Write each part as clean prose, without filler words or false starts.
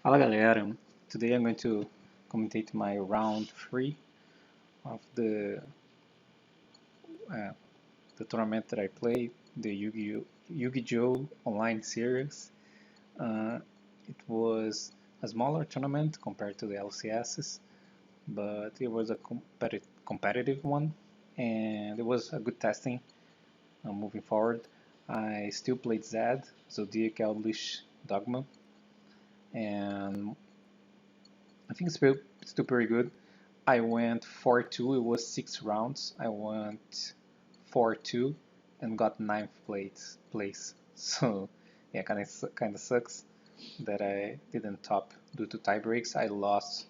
Fala galera, today I'm going to commentate my round 3 of uh, the tournament that I played, the Yu-Gi-Oh! Online series. Uh, it was a smaller tournament compared to the LCSs, but it was a competitive one, and it was a good testing moving forward. I still played Zed, Zodiac Elvish Dogma, and I think it's still pretty good. I went 4-2. It was 6 rounds. I went 4-2 and got ninth place. So yeah, kind of sucks that I didn't top due to tie breaks. I lost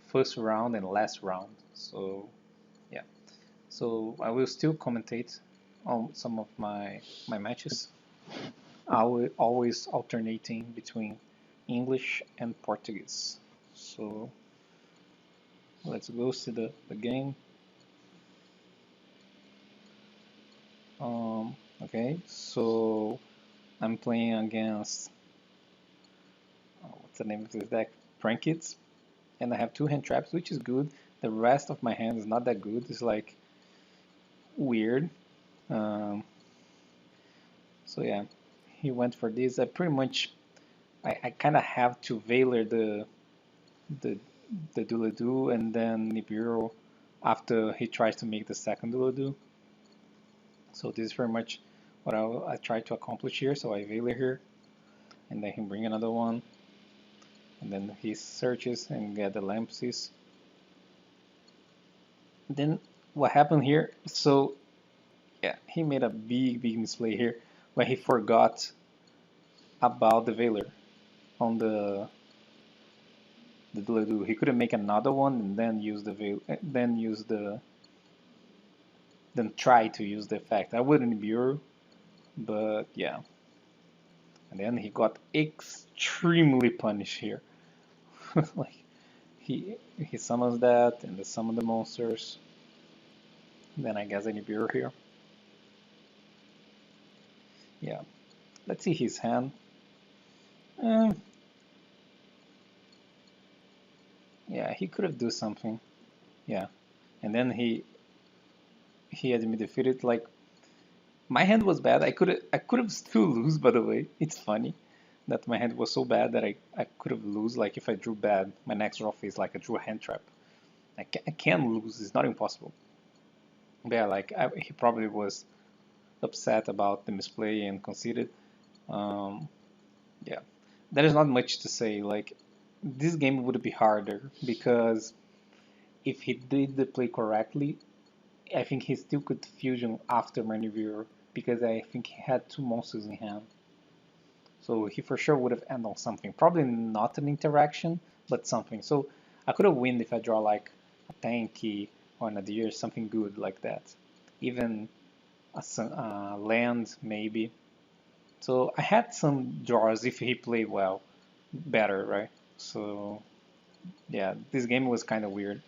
first round and last round. So yeah. So I will still commentate on some of my matches. I will always alternating between English and Portuguese. So let's go see the game. Okay, so I'm playing against what's the name of this deck? Prankids, and I have 2 hand traps, which is good. The rest of my hand is not that good. It's like weird. Um, so yeah, he went for this. I pretty much I kind of have to Valor the the Duelist and then Nibiru after he tries to make the second Duelist. So this is very much what I try to accomplish here. So I Valor here, and then he bring another one, and then he searches and get the Lampsis. Then what happened here? So yeah, he made a big misplay here when he forgot about the Valor on the Duelist. He couldn't make another one and then use the then try to use the effect. I wouldn't be but yeah. And then he got extremely punished here. Like he summons that and the summon the monsters. Then I guess any Nibiru here. Yeah. Let's see his hand. Uh, yeah, he could have do something. Yeah. And then he had me defeated. Like my hand was bad. I could have still lose. By the way, it's funny that my hand was so bad that I could have lose. Like if I drew bad, my next draw phase like I drew a hand trap. I can lose. It's not impossible. But yeah, like he probably was upset about the misplay and conceded. Um, yeah, there is not much to say. Like this game would be harder because if he did the play correctly, I think he still could fusion after Maneuver because I think he had 2 monsters in hand. So he for sure would have ended on something. Probably not an interaction, but something. So I could have win if I draw like a Tanky or an Adir, something good like that. Even a land maybe. So I had some draws if he played well, better, right? So yeah, this game was kind of weird.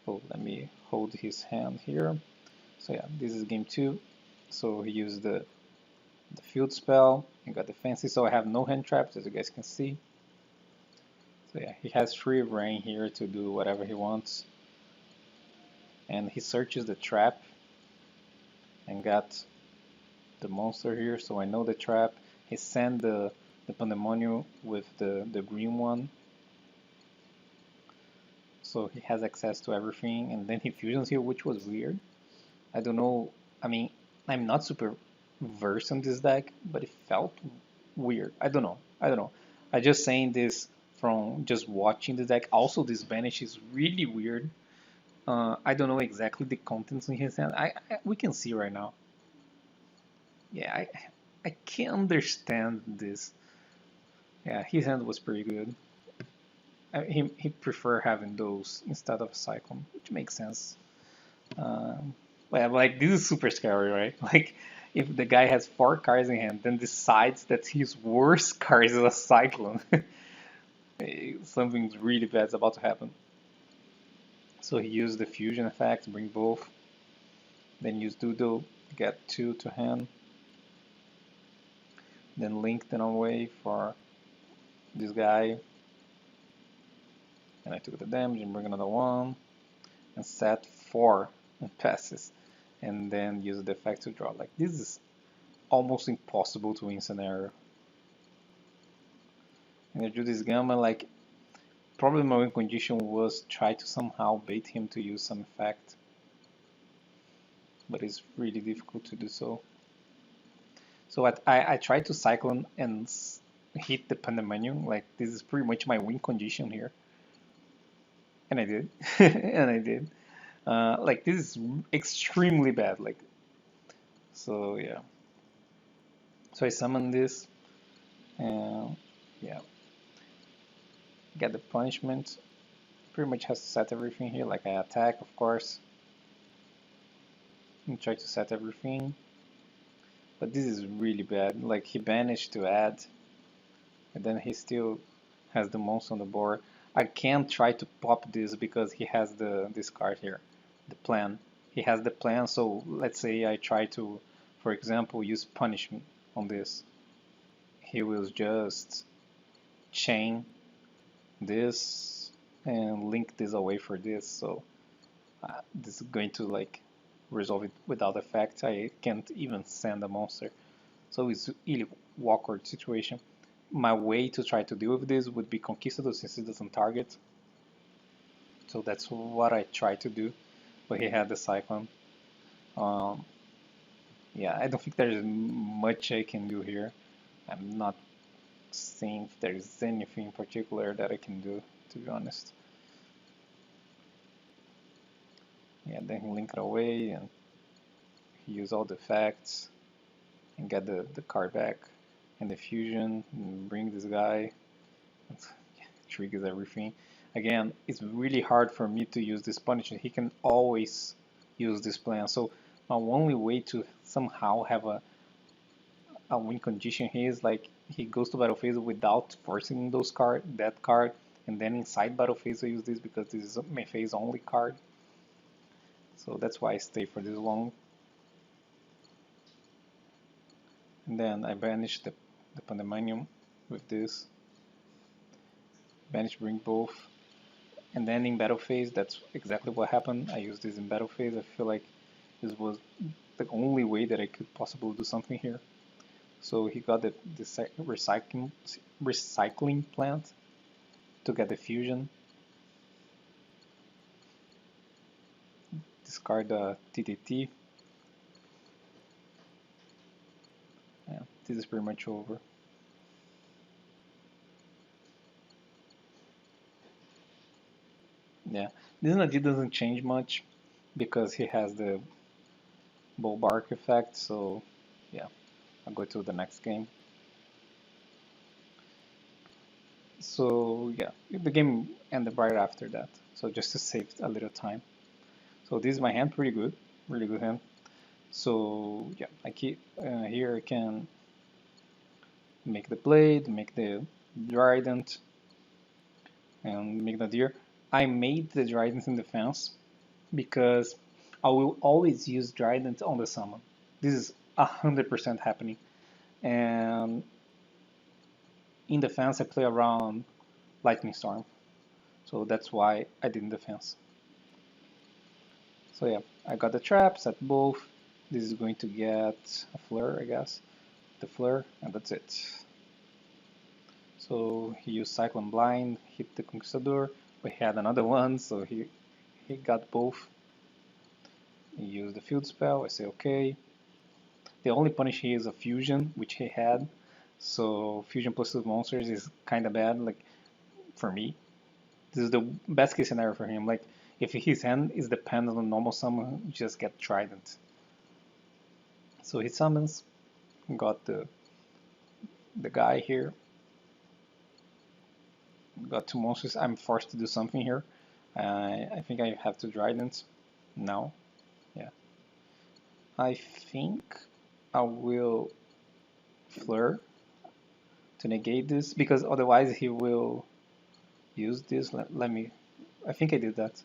Oh, let me hold his hand here. So yeah, this is game 2. So he used the field spell and got the fancy. So I have no hand traps, as you guys can see. So yeah, he has free reign here to do whatever he wants. And he searches the trap and got the monster here. So I know the trap. He sent the Pandemonium with the green one. So he has access to everything. And then he fusions here, which was weird. I don't know. I mean, I'm not super versed on this deck, but it felt weird. I don't know. I just saying this from just watching the deck. Also, this banish is really weird. I don't know exactly the contents in his hand. We can see right now. Yeah, I can't understand this. Yeah, his hand was pretty good. He prefer having those instead of Cyclone, which makes sense. Well, like this is super scary, right? Like if the guy has 4 cards in hand, then decides that his worst card is a Cyclone, something really bad is about to happen. So he used the fusion effect, bring both, then use Doodle, get 2 to hand. then link them away for this guy, and I took the damage and bring another one, and set 4 passes, and then use the effect to draw. Like, this is almost impossible to win scenario. And I drew this gamma, like, probably my win condition was try to somehow bait him to use some effect, but it's really difficult to do so. So I tried to cyclone and hit the pandemonium, like this is pretty much my win condition here. And I did, and I did. Like this is extremely bad, like, so yeah. So I summoned this, and yeah. Get the punishment. Pretty much has to set everything here, like I attack, of course. And try to set everything. But this is really bad, like he managed to add, and then he still has the monster on the board. I can't try to pop this because he has this card here, the plan. He has the plan, so let's say I try to, for example, use punishment on this. He will just chain this and link this away for this, so this is going to like resolve it without effect. I can't even send a monster, so it's really awkward situation. My way to try to deal with this would be Conquistador since it doesn't target, so that's what I tried to do, but he had the Cyclone. Yeah, I don't think there's much I can do here. I'm not seeing if there's anything in particular that I can do, to be honest. Yeah, then he link it away and he use all the effects and get the card back and the fusion and bring this guy. Triggers everything. Again, it's really hard for me to use this punishment. He can always use this plan. So my only way to somehow have a win condition here is like he goes to battle phase without forcing that card, and then inside battle phase I use this because this is my phase only card. So that's why I stay for this long. And then I banish the pandemonium with this. Banish, bring both. And then in battle phase, that's exactly what happened. I used this in battle phase. I feel like this was the only way that I could possibly do something here. So he got the recycling plant to get the fusion. Discard the TTT. Yeah, this is pretty much over. Yeah, this Nadir doesn't change much because he has the bull bark effect, so yeah, I'll go to the next game. So yeah, the game ended right after that, so just to save a little time. So this is my hand, pretty good, really good hand. So yeah, I keep here I can make the blade, make the trident, and make the deer. I made the trident in defense because I will always use trident on the summon. This is 100% happening, and in defense I play around lightning storm, so that's why I did in defense. So yeah, I got the traps at both. This is going to get a flare, I guess. The flare, and that's it. So he used Cyclone Blind, hit the Conquistador, but he had another one, so he got both. He used the field spell, I say okay. The only punish here is a fusion, which he had. So fusion plus 2 monsters is kinda bad, like, for me. This is the best case scenario for him. Like, if his hand is dependent on normal summon, just get Trident. So he summons, got the guy here, got 2 monsters. I'm forced to do something here. I think I have to Trident now. Yeah. I think I will Flare to negate this because otherwise he will use this. Let me. I think I did that.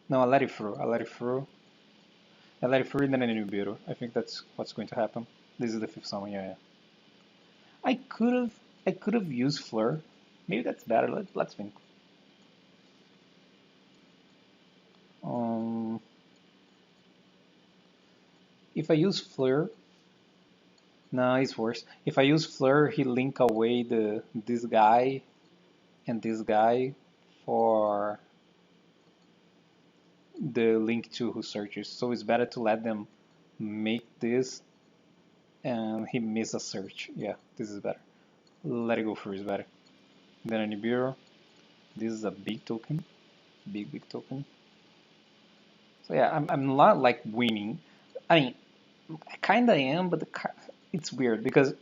No, I let it through. I let it through. I let it through and then I Nibiru. I think that's what's going to happen. This is the 5th summon, yeah. I could have used Fleur. Maybe that's better. Let's think. Um, if I use Fleur, no, it's worse. If I use Fleur, he link away this guy and this guy for the link to who searches. So it's better to let them make this and he miss a search. Yeah, this is better. Let it go first, better. Then any bureau. This is a big token. Big token. So yeah, I'm not like winning. I mean, I kinda am, but it's weird because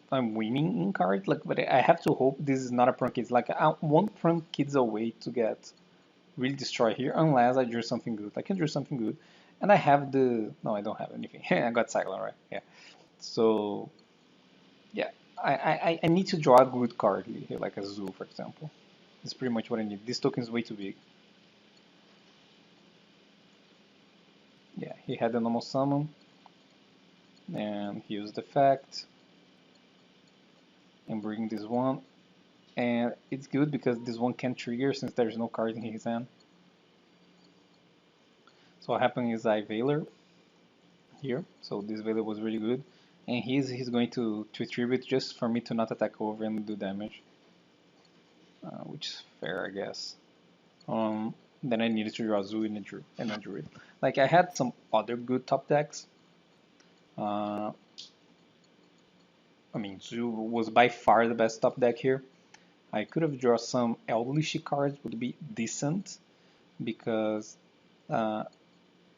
I'm winning in cards, like, but I have to hope this is not a Prankids. Like, I want Prankids away to get really destroyed here, unless I drew something good. I can draw something good, and I have the no, I don't have anything. I got Cyclone, right? Yeah. So yeah, I need to draw a good card here, like a Zoo, for example. That's pretty much what I need. This token is way too big. Yeah, he had a normal summon, and he used the effect, and bring this one. And it's good because this one can trigger since there's no card in his hand. So what happened is I Veiler here, so this Veiler was really good. And he's going to tribute just for me to not attack over and do damage. Which is fair, I guess. Then I needed to draw Zoo and a Druid. Like, I had some other good top decks. I mean, Zoo was by far the best top deck here. I could have drawn some Elvish cards, would be decent, because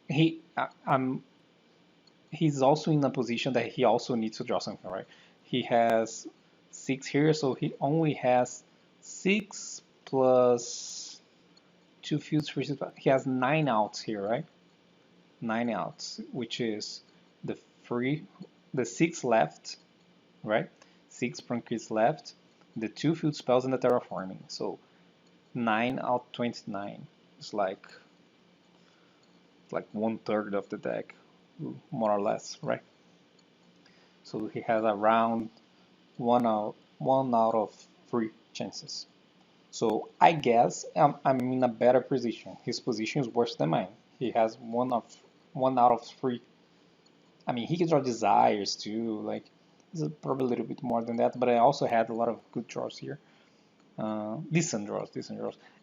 he he's also in a position that he also needs to draw something, right? He has 6 here, so he only has 6 plus 2 fields for 6. He has 9 outs here, right? 9 outs, which is the 6 left, right? 6 Prankids left, the 2 field spells and the terraforming. So 9 out 29 is like 1/3 of the deck, more or less, right? So he has around one out of 3 chances. So I guess I'm in a better position. His position is worse than mine. He has one out of 3. I mean, he can draw desires too. Like, it's probably a little bit more than that. But I also had a lot of good draws here. Decent draws.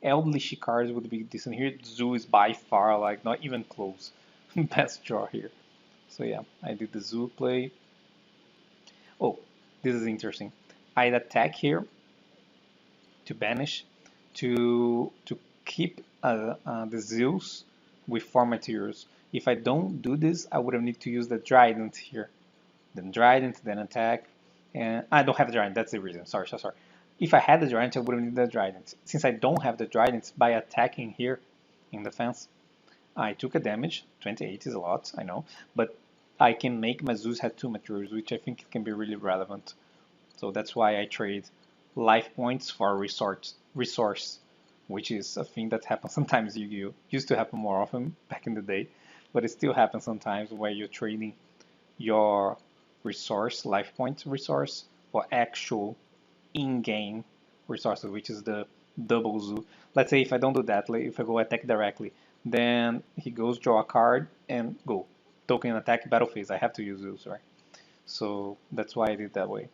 Eldritch cards would be decent here. Zoo is by far like not even close. Best draw here. So yeah, I did the Zoo play. Oh, this is interesting. I'd attack here to banish to keep the Zeus with 4 materials. If I don't do this, I would have need to use the Trident here. Then Trident, then attack. And I don't have the Trident, that's the reason. Sorry. If I had the Trident, I would have needed the Trident. Since I don't have the Trident, by attacking here in defense, I took a damage. 28 is a lot, I know. But I can make my Zeus have 2 materials, which I think can be really relevant. So that's why I trade life points for resource, which is a thing that happens sometimes. Yu-Gi-Oh! Used to happen more often back in the day, but it still happens sometimes where you're trading your life point resource, for actual in-game resources, which is the double Zoo. Let's say if I don't do that, like if I go attack directly, then he goes draw a card and go token attack battle phase. I have to use Zeus, right? So that's why I did that way.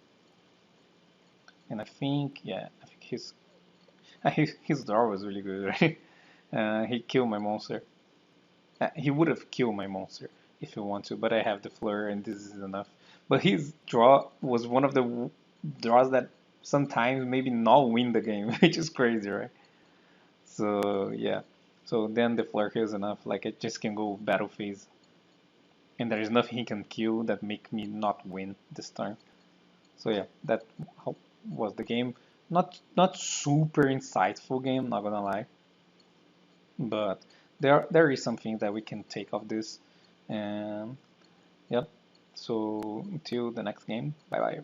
And I think his draw was really good, right? He killed my monster. He would have killed my monster if he wanted to, but I have the Fleur and this is enough. But his draw was one of the draws that sometimes maybe not win the game, which is crazy, right? So yeah. So then the Fleur is enough. Like, it just can go battle phase, and there is nothing he can kill that make me not win this turn. So yeah, that was the game. Not super insightful game, not gonna lie, but there is something that we can take of this, and yep. So until the next game, bye bye.